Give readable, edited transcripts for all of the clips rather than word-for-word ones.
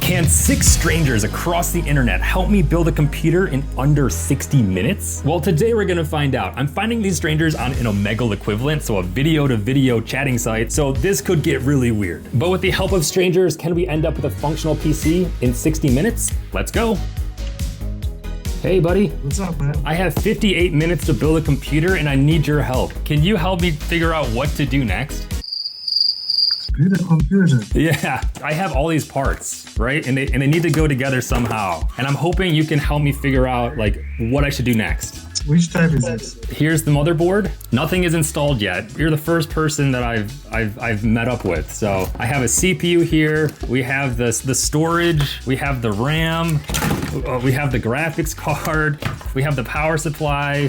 Can 6 strangers across the internet help me build a computer in under 60 minutes? Well, today we're gonna find out. I'm finding these strangers on an Omegle equivalent, so a video-to-video chatting site, so this could get really weird. But with the help of strangers, can we end up with a functional PC in 60 minutes? Let's go. Hey buddy. What's up, man? I have 58 minutes to build a computer and I need your help. Can you help me figure out what to do next? Build a computer. Yeah, I have all these parts, right? And they need to go together somehow. And I'm hoping you can help me figure out like what I should do next. Which type is this? Here's the motherboard. Nothing is installed yet. You're the first person that I've met up with. So I have a CPU here. We have the storage. We have the RAM. We have the graphics card. We have the power supply.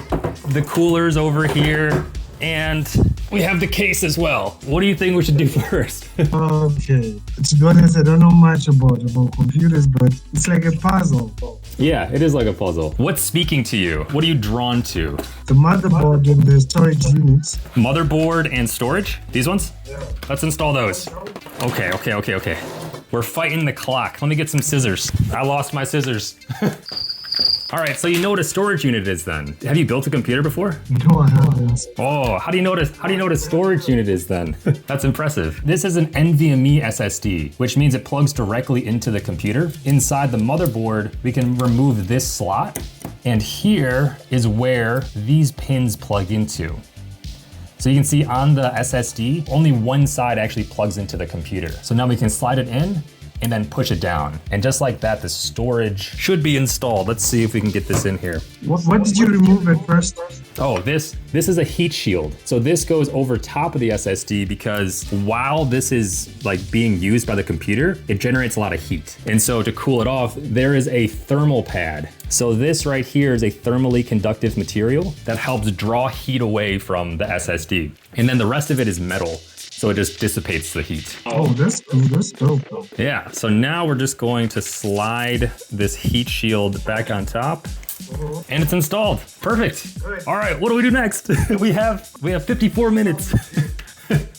The cooler's over here. And we have the case as well. What do you think we should do first? Okay. To be honest, I don't know much about computers, but it's like a puzzle. Yeah, it is like a puzzle. What's speaking to you? What are you drawn to? The motherboard and the storage units. Motherboard and storage? These ones? Yeah. Let's install those. Okay. We're fighting the clock. Let me get some scissors. I lost my scissors. All right, so you know what a storage unit is then. Have you built a computer before? No, I haven't. Oh, how do you know what a storage unit is then? That's impressive. This is an NVMe SSD, which means it plugs directly into the computer. Inside the motherboard, we can remove this slot, and here is where these pins plug into. So you can see on the SSD, only one side actually plugs into the computer. So now we can slide it in and then push it down. And just like that, the storage should be installed. Let's see if we can get this in here. What did you remove at first? Oh, this is a heat shield. So this goes over top of the SSD because while this is like being used by the computer, it generates a lot of heat. And so to cool it off, there is a thermal pad. So this right here is a thermally conductive material that helps draw heat away from the SSD. And then the rest of it is metal. So it just dissipates the heat. Oh, that's cool. That's dope. Yeah, so now we're just going to slide this heat shield back on top. And it's installed. Perfect. All right, what do we do next? we have 54 minutes.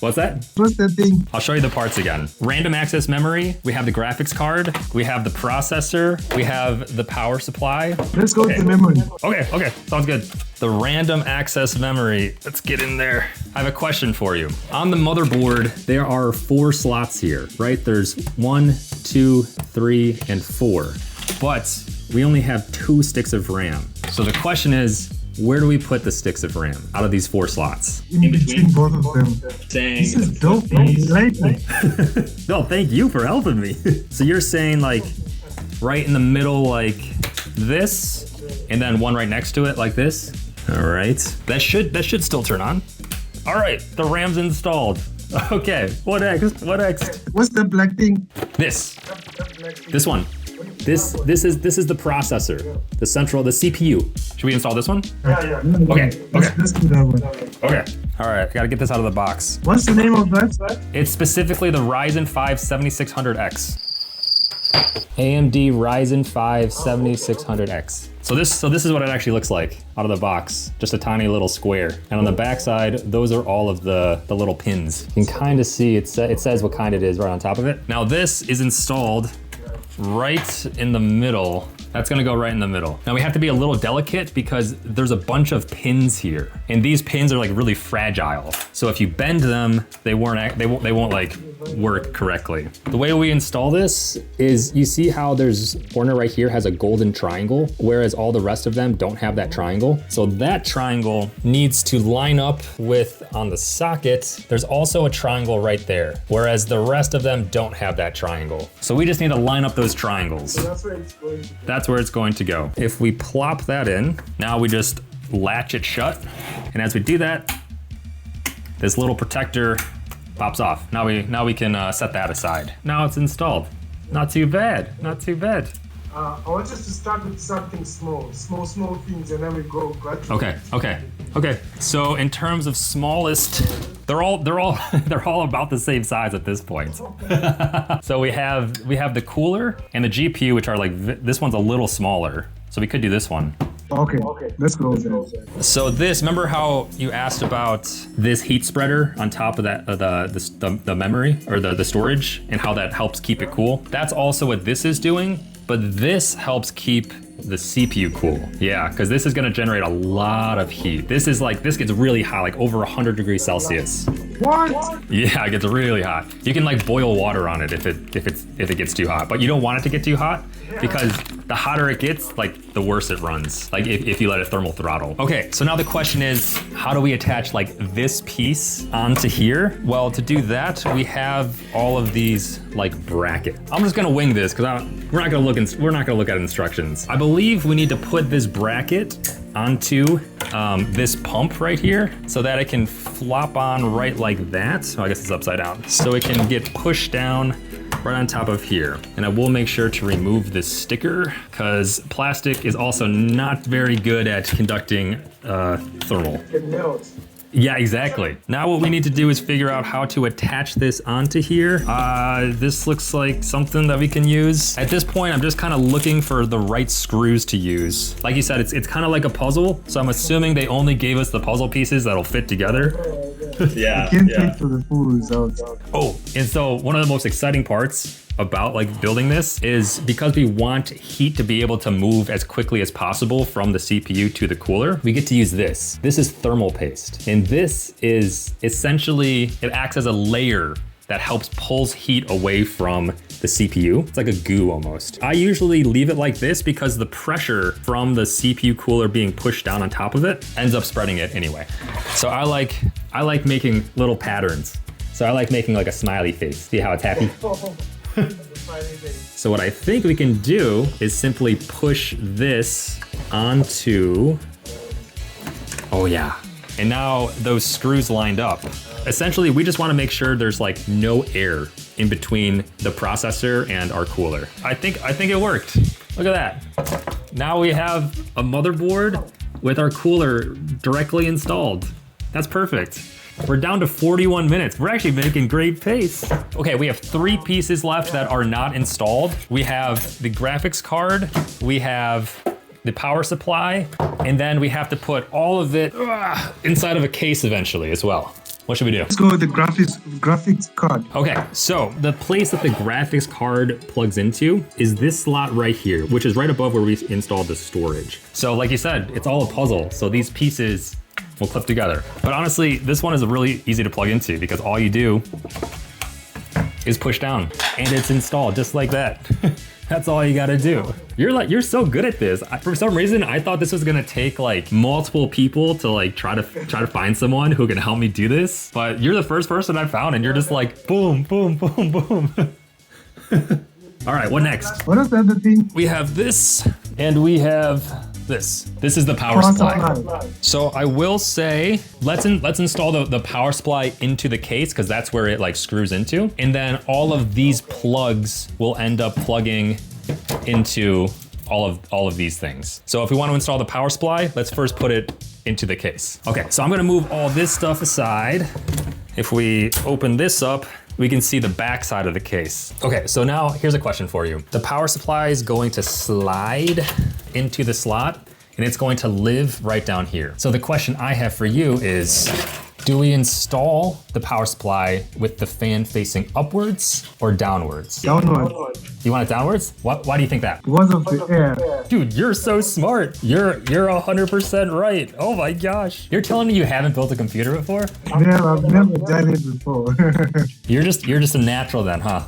What's that? What's that thing? I'll show you the parts again. Random access memory. We have the graphics card. We have the processor. We have the power supply. Let's go with the memory. Okay, sounds good. The random access memory. Let's get in there. I have a question for you. On the motherboard, there are 4 slots here, right? There's 1, 2, 3, and 4. But we only have 2 sticks of RAM. So the question is, where do we put the sticks of RAM out of these 4 slots? In between both of them. This is dope, man. You like it. No, thank you for helping me. So you're saying like right in the middle like this, and then one right next to it like this? All right, that should still turn on. All right, the RAM's installed. Okay, what next? What's the black thing? This one. This is the processor, the CPU. Should we install this one? Yeah. Okay. Let's do that one. Okay. All right, I gotta get this out of the box. What's the name of that? It's specifically the Ryzen 5 7600X. AMD Ryzen 5 7600X. So this is what it actually looks like out of the box. Just a tiny little square. And on the back side, those are all of the little pins. You can kind of see it says what kind it is right on top of it. Now this is installed right in the middle. That's gonna go right in the middle. Now we have to be a little delicate because there's a bunch of pins here, and these pins are like really fragile. So if you bend them, they won't like work correctly. The way we install this is, you see how there's corner right here has a golden triangle, whereas all the rest of them don't have that triangle. So that triangle needs to line up with, on the socket, there's also a triangle right there, whereas the rest of them don't have that triangle. So we just need to line up those triangles. So that's where it's going. That's where it's going to go. If we plop that in, now we just latch it shut. And as we do that, this little protector pops off. Now we can set that aside. Now it's installed. Not too bad. I want us to start with something small things, and then we go gradually. Okay. So in terms of smallest, they're all about the same size at this point. So we have the cooler and the GPU, which are like, this one's a little smaller. So we could do this one. Okay, let's go then. So this, remember how you asked about this heat spreader on top of that, the memory or the storage, and how that helps keep it cool? That's also what this is doing, but this helps keep the CPU cool. Yeah, because this is gonna generate a lot of heat. This gets really hot, like over 100 degrees Celsius. What? Yeah, it gets really hot. You can like boil water on it if it gets too hot, but you don't want it to get too hot because the hotter it gets, like the worse it runs. Like if you let it thermal throttle. Okay, so now the question is, how do we attach like this piece onto here? Well, to do that, we have all of these like brackets. I'm just gonna wing this because we're not gonna look at instructions. I believe we need to put this bracket onto this pump right here so that it can flop on right like that. So I guess it's upside down. So it can get pushed down right on top of here. And I will make sure to remove this sticker because plastic is also not very good at conducting thermal. It melts. Yeah, exactly. Now what we need to do is figure out how to attach this onto here. This looks like something that we can use. At this point, I'm just kind of looking for the right screws to use. Like you said, it's kind of like a puzzle. So I'm assuming they only gave us the puzzle pieces that'll fit together. I can't wait for the full results. Oh, and so one of the most exciting parts about like building this is because we want heat to be able to move as quickly as possible from the CPU to the cooler, we get to use this. This is thermal paste. And this is essentially, it acts as a layer that helps pulls heat away from the CPU. It's like a goo almost. I usually leave it like this because the pressure from the CPU cooler being pushed down on top of it ends up spreading it anyway. So I like making little patterns. So I like making like a smiley face. See how it's happy? So what I think we can do is simply push this onto, oh yeah. And now those screws lined up. Essentially, we just want to make sure there's like no air in between the processor and our cooler. I think it worked. Look at that. Now we have a motherboard with our cooler directly installed. That's perfect. We're down to 41 minutes. We're actually making great pace. Okay, we have 3 pieces left that are not installed. We have the graphics card, we have the power supply, and then we have to put all of it inside of a case eventually as well. What should we do? Let's go with the graphics card. Okay, so the place that the graphics card plugs into is this slot right here, which is right above where we installed the storage. So like you said, it's all a puzzle. So these pieces will clip together. But honestly, this one is really easy to plug into because all you do is push down and it's installed just like that. That's all you gotta do. You're so good at this. For some reason, I thought this was gonna take like multiple people to like try to find someone who can help me do this. But you're the first person I found and you're just like, boom, boom, boom, boom. All right, what next? What is the other thing? We have this and we have this. This is the power supply. So I will say, let's install the power supply into the case because that's where it like screws into. And then all of these plugs will end up plugging into all of these things. So if we want to install the power supply, let's first put it into the case. Okay, so I'm gonna move all this stuff aside. If we open this up, we can see the back side of the case. Okay, so now here's a question for you. The power supply is going to slide into the slot and it's going to live right down here. So the question I have for you is, do we install the power supply with the fan facing upwards or downwards? Downwards. You want it downwards? Why do you think that? Because of the air. Dude, you're so smart. You're 100% right. Oh my gosh. You're telling me you haven't built a computer before? Yeah, I've never done it before. You're just a natural then, huh?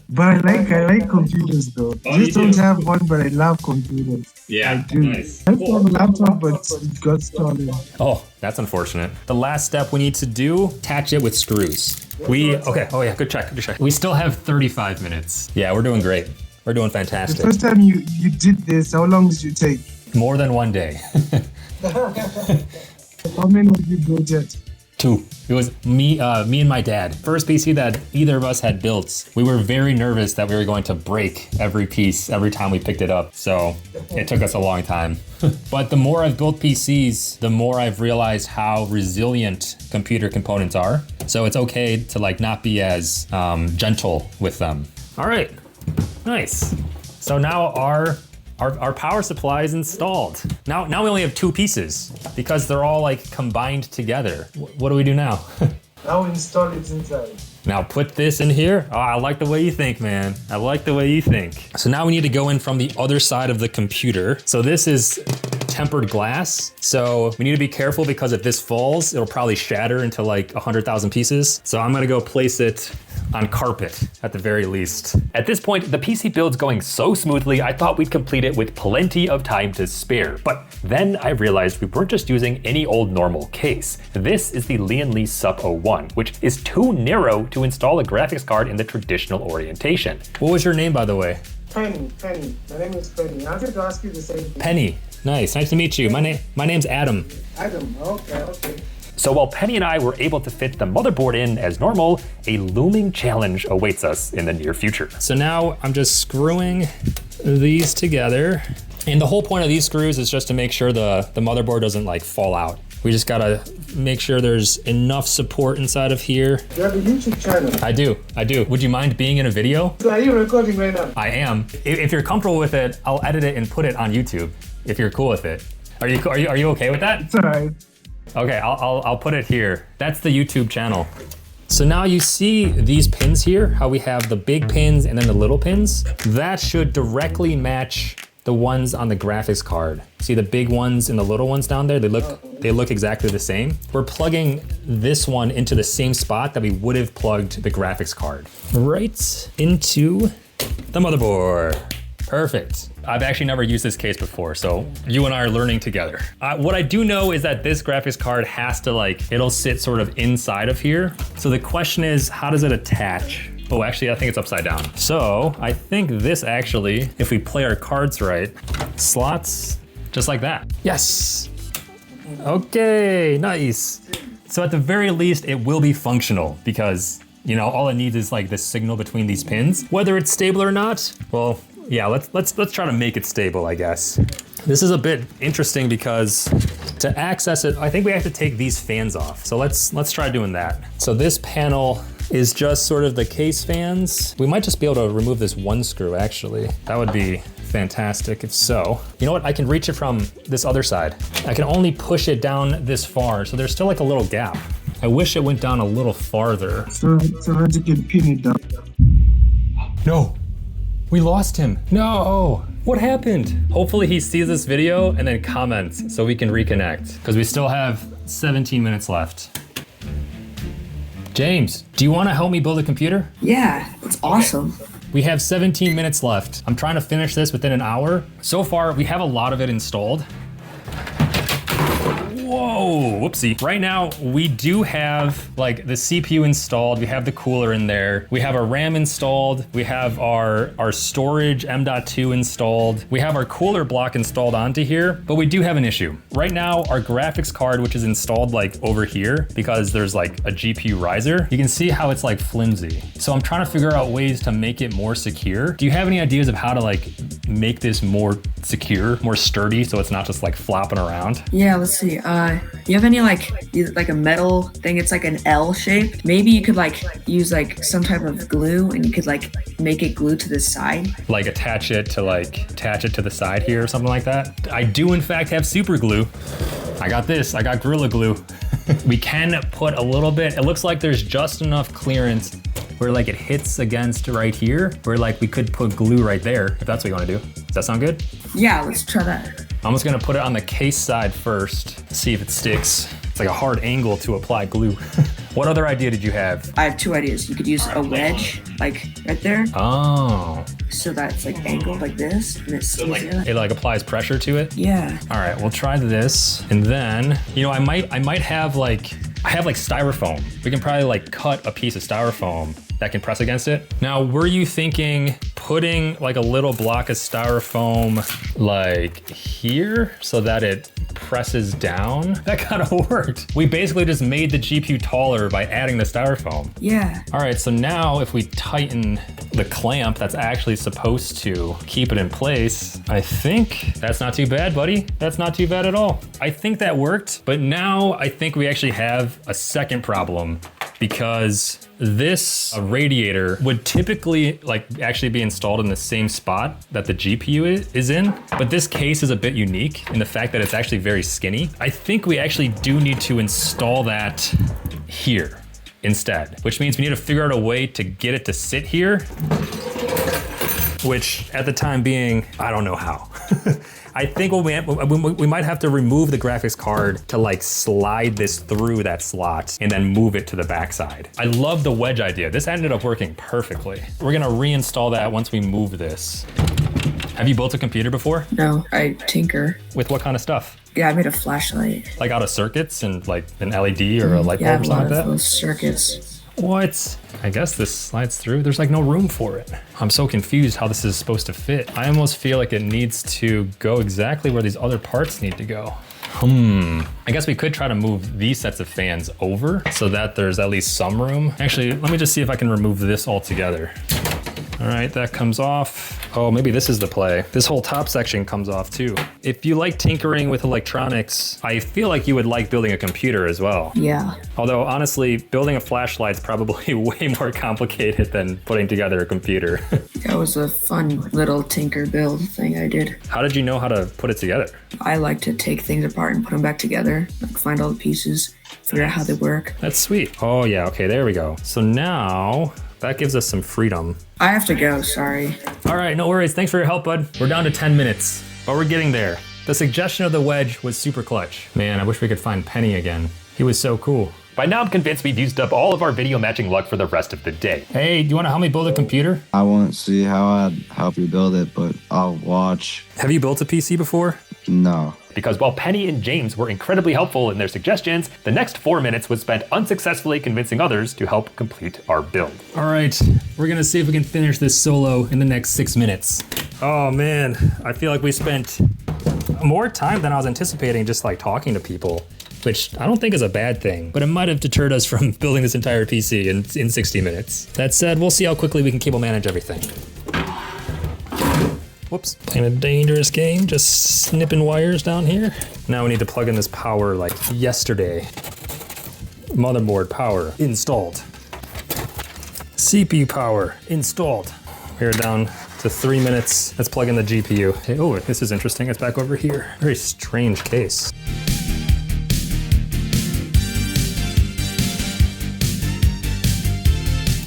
But I like computers though. I just don't have one, but I love computers. Yeah, I do. nice. I have a laptop, but it got stolen. Oh, that's unfortunate. The last step we need to do, attach it with screws. Okay, oh yeah, good check. We still have 35 minutes. Yeah, we're doing great. We're doing The fantastic. first time you did this, how long did you take? More than one day. How many did you build yet? 2. It was me and my dad. First PC that either of us had built. We were very nervous that we were going to break every piece every time we picked it up. So it took us a long time. But the more I've built PCs, the more I've realized how resilient computer components are. So it's okay to like not be as gentle with them. All right, nice. So now our Our power supply is installed. Now we only have 2 pieces because they're all like combined together. What do we do now? Now install it inside. Now put this in here. Oh, I like the way you think, man. I like the way you think. So now we need to go in from the other side of the computer. So this is tempered glass. So we need to be careful because if this falls, it'll probably shatter into like 100,000 pieces. So I'm gonna go place it on carpet at the very least. At this point, the PC build's going so smoothly, I thought we'd complete it with plenty of time to spare. But then I realized we weren't just using any old normal case. This is the Lee & Lee Sup 01, which is too narrow to install a graphics card in the traditional orientation. What was your name, by the way? Penny. My name is Penny. I wanted to ask you the same thing. Penny. Nice to meet you. My name's Adam. Adam, okay. So while Penny and I were able to fit the motherboard in as normal, a looming challenge awaits us in the near future. So now I'm just screwing these together. And the whole point of these screws is just to make sure the motherboard doesn't like fall out. We just gotta make sure there's enough support inside of here. You have a YouTube channel. I do. Would you mind being in a video? So are you recording right now? I am. If you're comfortable with it, I'll edit it and put it on YouTube. If you're cool with it. Are you okay with that? It's alright. Okay, I'll put it here. That's the YouTube channel. So now you see these pins here, how we have the big pins and then the little pins. That should directly match the ones on the graphics card. See the big ones and the little ones down there? They look exactly the same. We're plugging this one into the same spot that we would have plugged the graphics card. Right into the motherboard. Perfect. I've actually never used this case before, so you and I are learning together. What I do know is that this graphics card has to it'll sit sort of inside of here. So the question is, how does it attach? Oh, actually, I think it's upside down. So I think this actually, if we play our cards right, slots just like that. Yes. Okay, nice. So at the very least, it will be functional because, all it needs is this signal between these pins. Whether it's stable or not, well, yeah, let's try to make it stable, I guess. This is a bit interesting because to access it, I think we have to take these fans off. So let's try doing that. So this panel is just sort of the case fans. We might just be able to remove this one screw, actually. That would be fantastic if so. You know what? I can reach it from this other side. I can only push it down this far, so there's still a little gap. I wish it went down a little farther. So that you can pin it down. No. We lost him. No, what happened? Hopefully he sees this video and then comments so we can reconnect because we still have 17 minutes left. James, do you want to help me build a computer? Yeah, it's awesome. We have 17 minutes left. I'm trying to finish this within an hour. So far, we have a lot of it installed. Whoa, whoopsie. Right now, we do have the CPU installed. We have the cooler in there. We have our RAM installed. We have our storage M.2 installed. We have our cooler block installed onto here, but we do have an issue. Right now, our graphics card, which is installed over here, because there's a GPU riser, you can see how it's flimsy. So I'm trying to figure out ways to make it more secure. Do you have any ideas of how to make this more secure, more sturdy, so it's not just flopping around? Yeah, let's see. You have any a metal thing? It's an L shape. Maybe you could use some type of glue, and you could make it glue to the side. Attach it to the side here or something like that. I do in fact have super glue. I got this. I got Gorilla Glue. We can put a little bit. It looks like there's just enough clearance where it hits against right here, where we could put glue right there, if that's what you want to do. Does that sound good? Yeah, let's try that. I'm just gonna put it on the case side first, see if it sticks. It's a hard angle to apply glue. What other idea did you have? I have 2 ideas. You could use a wedge, right there. Oh. So that's angled like this, and it stays there. It applies pressure to it? Yeah. All right, we'll try this. And then, I might have I have styrofoam. We can probably cut a piece of styrofoam that can press against it. Now, were you thinking putting a little block of styrofoam here so that it presses down? That kind of worked. We basically just made the GPU taller by adding the styrofoam. Yeah. All right, so now if we tighten the clamp that's actually supposed to keep it in place, I think that's not too bad, buddy. That's not too bad at all. I think that worked, but now I think we actually have a second problem because this radiator would typically like actually be installed in the same spot that the GPU is in, but this case is a bit unique in the fact that it's actually very skinny. I think we actually do need to install that here instead, which means we need to figure out a way to get it to sit here, which at the time being, I don't know how. I think we might have to remove the graphics card to like slide this through that slot and then move it to the backside. I love the wedge idea. This ended up working perfectly. We're gonna reinstall that once we move this. Have you built a computer before? No, I tinker. With what kind of stuff? Yeah, I made a flashlight. Like out of circuits and like an LED or a light Yeah, I bulb or have a something lot like of that? those circuits. What? I guess this slides through. There's like no room for it. I'm so confused how this is supposed to fit. I almost feel like it needs to go exactly where these other parts need to go. I guess we could try to move these sets of fans over so that there's at least some room. Actually, let me just see if I can remove this altogether. All right, that comes off. Oh, maybe this is the play. This whole top section comes off too. If you like tinkering with electronics, I feel like you would like building a computer as well. Yeah. Although honestly, building a flashlight's probably way more complicated than putting together a computer. That was a fun little tinker build thing I did. How did you know how to put it together? I like to take things apart and put them back together, like find all the pieces, figure out how they work. That's sweet. Oh yeah, okay, there we go. So now, that gives us some freedom. I have to go, sorry. All right, no worries. Thanks for your help, bud. We're down to 10 minutes, but we're getting there. The suggestion of the wedge was super clutch. Man, I wish we could find Penny again. He was so cool. By now I'm convinced we've used up all of our video matching luck for the rest of the day. Hey, do you want to help me build a computer? I won't see how I'd help you build it, but I'll watch. Have you built a PC before? No. Because while Penny and James were incredibly helpful in their suggestions, the next 4 minutes was spent unsuccessfully convincing others to help complete our build. All right, we're gonna see if we can finish this solo in the next 6 minutes. Oh man, I feel like we spent more time than I was anticipating just like talking to people, which I don't think is a bad thing, but it might have deterred us from building this entire PC in 60 minutes. That said, we'll see how quickly we can cable manage everything. Whoops, playing a dangerous game, just snipping wires down here. Now we need to plug in this power like yesterday. Motherboard power installed. CPU power installed. We're down to 3 minutes. Let's plug in the GPU. Hey, oh, this is interesting. It's back over here. Very strange case.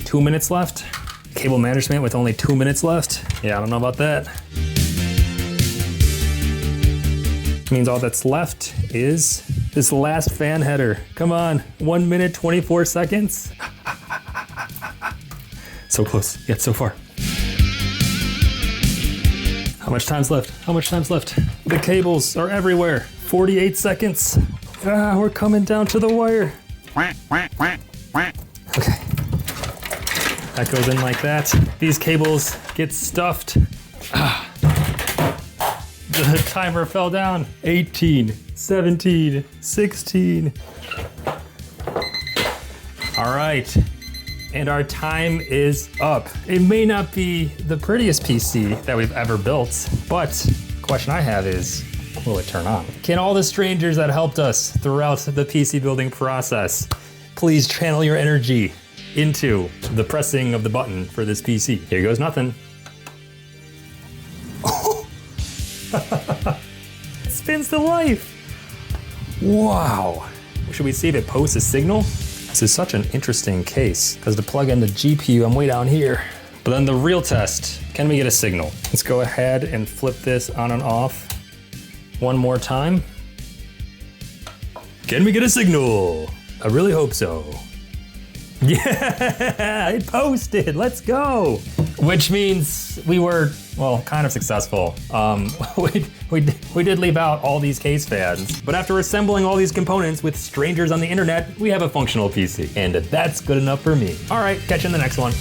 Two minutes left. Cable management with only 2 minutes left. Yeah, I don't know about that. Means all that's left is this last fan header. Come on, 1 minute, 24 seconds. So close, yet so far. How much time's left? How much time's left? The cables are everywhere. 48 seconds. Ah, we're coming down to the wire. Okay. That goes in like that. These cables get stuffed. The timer fell down. 18, 17, 16. All right, and our time is up. It may not be the prettiest PC that we've ever built, but the question I have is, will it turn on? Can all the strangers that helped us throughout the PC building process please channel your energy into the pressing of the button for this PC? Here goes nothing. It spins to life. Wow. Should we see if it posts a signal? This is such an interesting case because to plug in the GPU, I'm way down here. But then the real test, can we get a signal? Let's go ahead and flip this on and off one more time. Can we get a signal? I really hope so. Yeah, it posted. Let's go. Which means we were, well, kind of successful. We did leave out all these case fans, but after assembling all these components with strangers on the internet, we have a functional PC, and that's good enough for me. All right, catch you in the next one.